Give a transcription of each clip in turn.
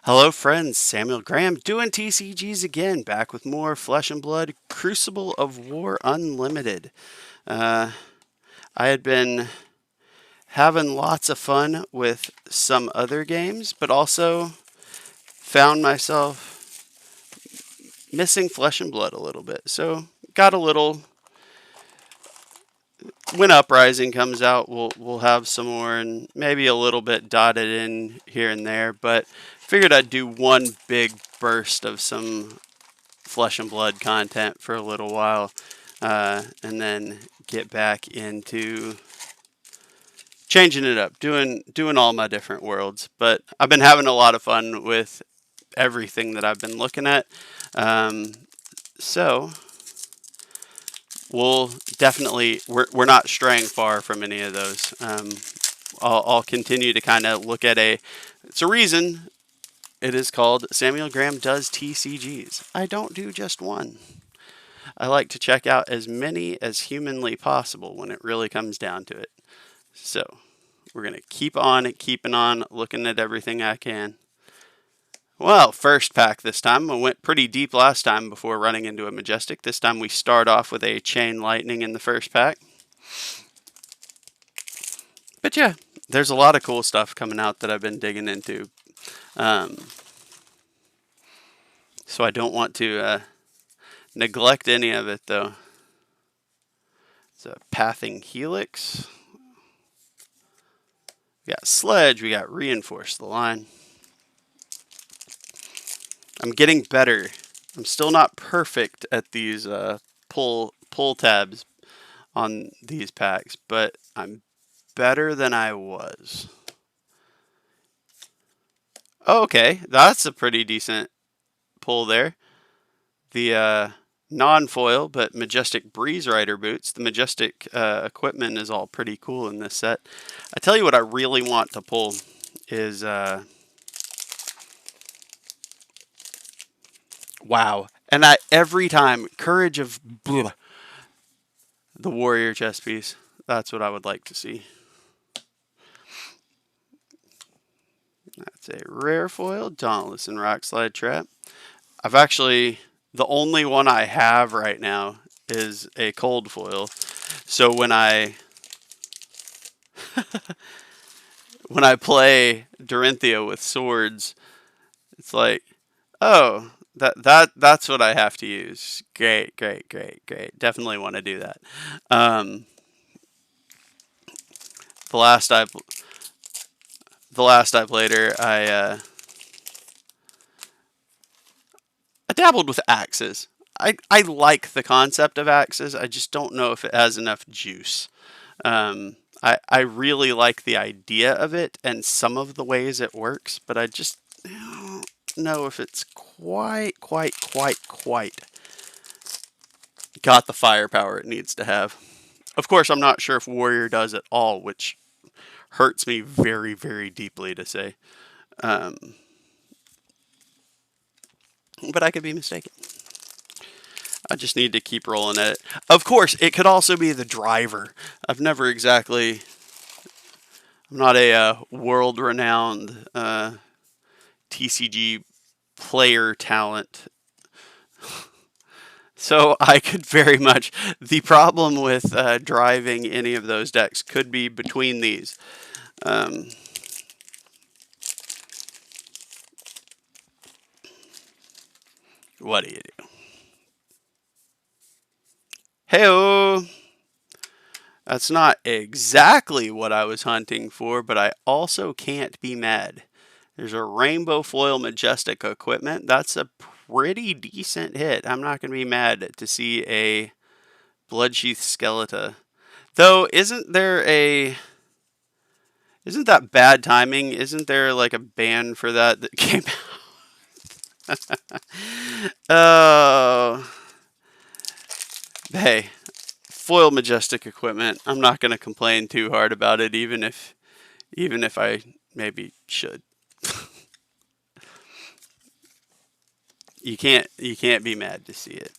Hello, friends. Samuel Graham doing TCGs again, back with more Flesh and Blood Crucible of War Unlimited. Uh, I had been having lots of fun with some other games, but also found myself missing Flesh and Blood a little bit. So, got a little. When Uprising comes out, we'll have some more and maybe a little bit dotted in here and there. But figured I'd do one big burst of some Flesh and Blood content for a little while, and then get back into changing it up, doing all my different worlds. But I've been having a lot of fun with everything that I've been looking at. So we'll definitely we're not straying far from any of those. I'll continue to kind of look at it's a reason it is called Samuel Graham Does TCGs. I don't do just one. I like to check out as many as humanly possible when it really comes down to it. So we're going to keep on keeping on, looking at everything I can. Well, first pack this time. I went pretty deep last time before running into a Majestic. This time we start off with a Chain Lightning in the first pack. But yeah, there's a lot of cool stuff coming out that I've been digging into. So I don't want to neglect any of it, though. It's a Pathing Helix. We got Sledge. We got Reinforce the Line. I'm getting better. I'm still not perfect at these pull tabs on these packs, but I'm better than I was. Oh, okay, that's a pretty decent pull there. The non-foil but Majestic Breeze Rider boots. The Majestic equipment is all pretty cool in this set. I tell you what I really want to pull is wow. And every time, Courage of the Warrior chess piece. That's what I would like to see. That's a rare foil, Dauntless and Rockslide Trap. I've actually, the only one I have right now is a cold foil. So when I when I play Dorinthia with swords, it's like, oh, that's what I have to use. Great. Definitely want to do that. The last I played her, I dabbled with axes. I like the concept of axes. I just don't know if it has enough juice. I really like the idea of it and some of the ways it works, but I just don't know if it's quite got the firepower it needs to have. Of course, I'm not sure if Warrior does at all, which hurts me very, very deeply to say. But I could be mistaken. I just need to keep rolling at it. Of course, it could also be the driver. I've never exactly... I'm not a world-renowned TCG player talent. So I could very much... The problem with driving any of those decks could be between these. What do you do? Hey-oh! That's not exactly what I was hunting for, but I also can't be mad. There's a Rainbow Foil Majestic equipment. That's a pretty decent hit. I'm not going to be mad to see a Bloodsheath Skeleton. Though, isn't that bad timing? Isn't there like a ban for that came out? Oh. Hey, foil Majestic equipment. I'm not going to complain too hard about it, even if I maybe should. You can't be mad to see it.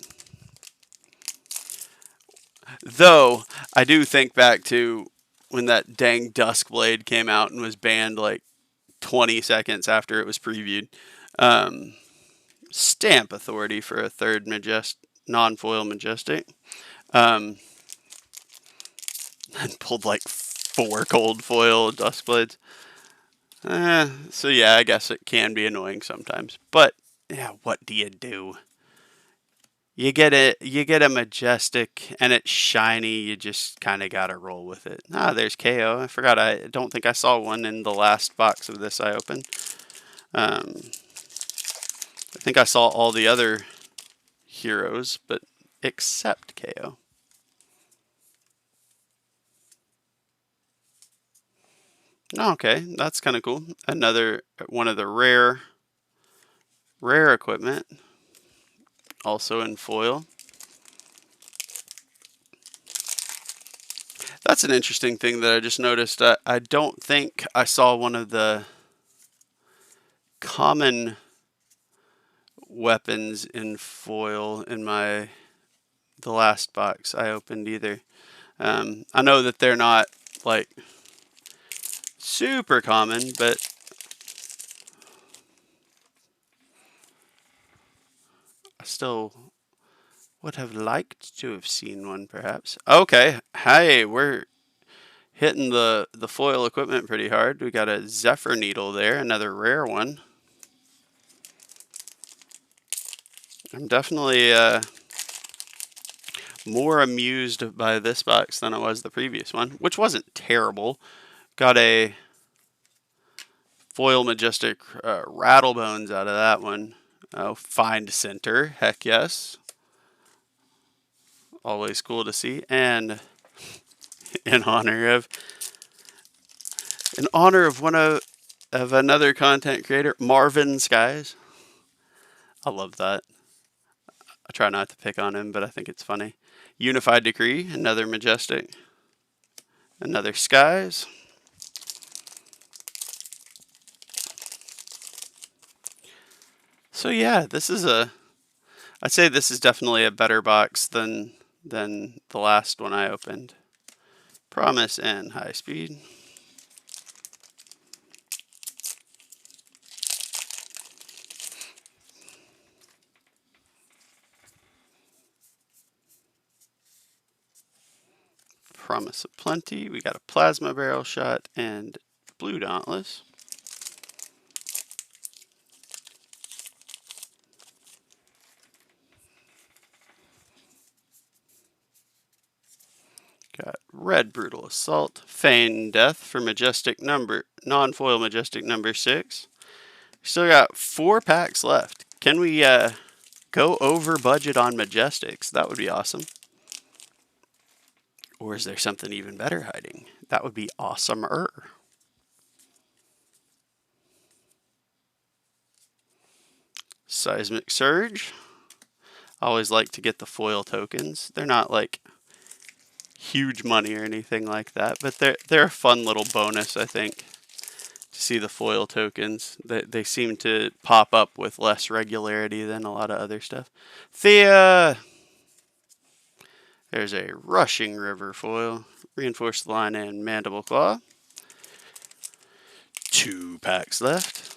Though I do think back to when that dang Duskblade came out and was banned like 20 seconds after it was previewed. Stamp Authority for a third non-foil Majestic. And pulled like 4 gold foil Duskblades. So yeah, I guess it can be annoying sometimes. But yeah, what do you do? You get a Majestic and it's shiny, you just kind of got to roll with it. Ah, there's KO. I forgot, I don't think I saw one in the last box of this I opened. I think I saw all the other heroes, but except KO. Okay, that's kind of cool. Another one of the rare equipment, also in foil. That's an interesting thing that I just noticed. I don't think I saw one of the common weapons in foil in the last box I opened either. I know that they're not like super common, but I still would have liked to have seen one, perhaps. Okay, hey, we're hitting the foil equipment pretty hard. We got a Zephyr Needle there, another rare one. I'm definitely more amused by this box than I was the previous one, which wasn't terrible. Got a foil Majestic Rattlebones out of that one. Oh, Find Center, heck yes. Always cool to see. And in honor of another content creator, Marvin Skies. I love that. I try not to pick on him, but I think it's funny. Unified Decree, another Majestic. Another Skies. So yeah, I'd say this is definitely a better box than the last one I opened. Promise and High Speed. Promise of Plenty. We got a Plasma Barrel Shot and Blue Dauntless. Got Red Brutal Assault, Feign Death for Majestic non-foil Majestic number 6. Still got 4 packs left. Can we go over budget on Majestics? That would be awesome. Or is there something even better hiding? That would be awesomer. Seismic Surge. I always like to get the foil tokens. They're not like huge money or anything like that, but they're a fun little bonus, I think, to see the foil tokens. They seem to pop up with less regularity than a lot of other stuff. Thea! There's a Rushing River foil, Reinforced Line, and Mandible Claw. 2 packs left.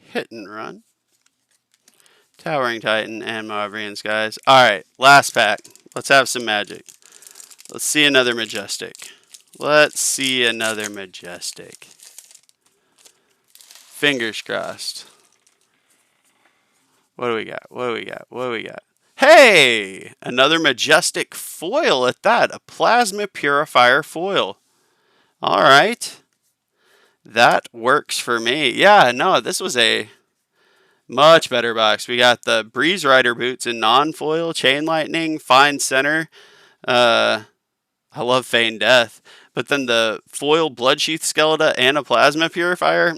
Hit and Run. Towering Titan and Marbrian Skies. Alright, last pack. Let's have some magic. Let's see another Majestic. Let's see another Majestic. Fingers crossed. What do we got? What do we got? What do we got? Hey! Another Majestic foil at that. A Plasma Purifier foil. Alright. That works for me. Yeah, no, this was a much better box. We got the Breeze Rider boots in non-foil, Chain Lightning, Fine Center. I love Feign Death. But then the foil Bloodsheath Skeleton and a Plasma Purifier.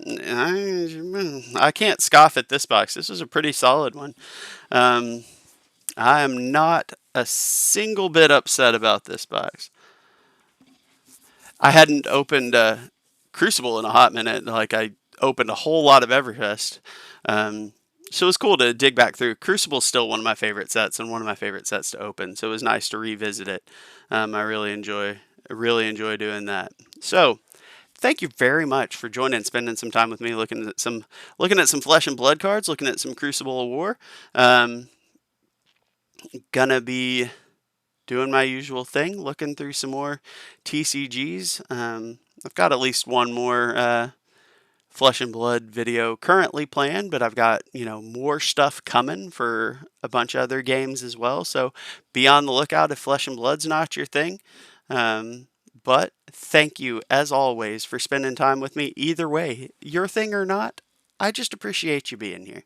I can't scoff at this box. This was a pretty solid one. I am not a single bit upset about this box. I hadn't opened Crucible in a hot minute. Like, I opened a whole lot of Everfest. So it was cool to dig back through. Crucible's still one of my favorite sets and one of my favorite sets to open. So it was nice to revisit it. I really enjoy doing that. So thank you very much for joining and spending some time with me, looking at some Flesh and Blood cards, looking at some Crucible of War. Um, gonna be doing my usual thing, looking through some more TCGs. I've got at least one more Flesh and Blood video currently planned, but I've got, more stuff coming for a bunch of other games as well. So be on the lookout if Flesh and Blood's not your thing. Um, but thank you, as always, for spending time with me. Either way, your thing or not, I just appreciate you being here.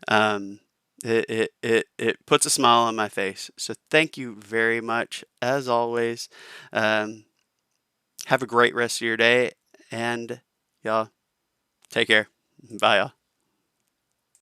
Um, it puts a smile on my face. So thank you very much, as always. Um, have a great rest of your day, and y'all take care. Bye, y'all.